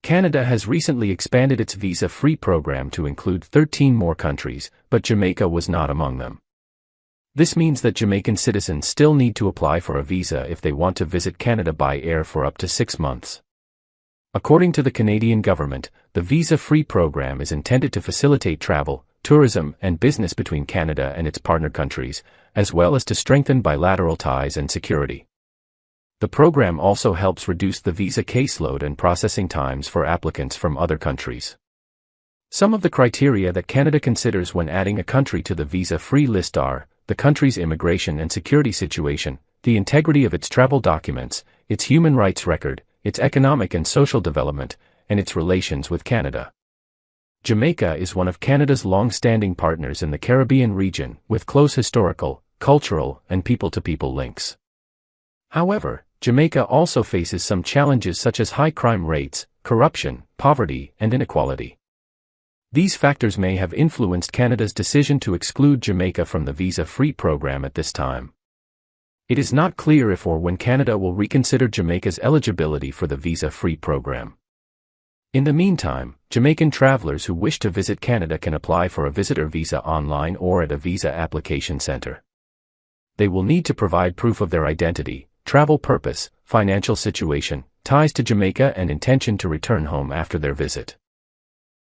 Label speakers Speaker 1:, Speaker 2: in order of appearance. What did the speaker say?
Speaker 1: Canada has recently expanded its visa-free program to include 13 more countries, but Jamaica was not among them. This means that Jamaican citizens still need to apply for a visa if they want to visit Canada by air for up to 6 months. According to the Canadian government, the visa-free program is intended to facilitate travel, tourism, and business between Canada and its partner countries, as well as to strengthen bilateral ties and security. The program also helps reduce the visa caseload and processing times for applicants from other countries. Some of the criteria that Canada considers when adding a country to the visa-free list are the country's immigration and security situation, the integrity of its travel documents, its human rights record, its economic and social development, and its relations with Canada. Jamaica is one of Canada's long-standing partners in the Caribbean region, with close historical, cultural, and people-to-people links. However, Jamaica also faces some challenges such as high crime rates, corruption, poverty, and inequality. These factors may have influenced Canada's decision to exclude Jamaica from the visa-free program at this time. It is not clear if or when Canada will reconsider Jamaica's eligibility for the visa-free program. In the meantime, Jamaican travelers who wish to visit Canada can apply for a visitor visa online or at a visa application center. They will need to provide proof of their identity, travel purpose, financial situation, ties to Jamaica, and intention to return home after their visit.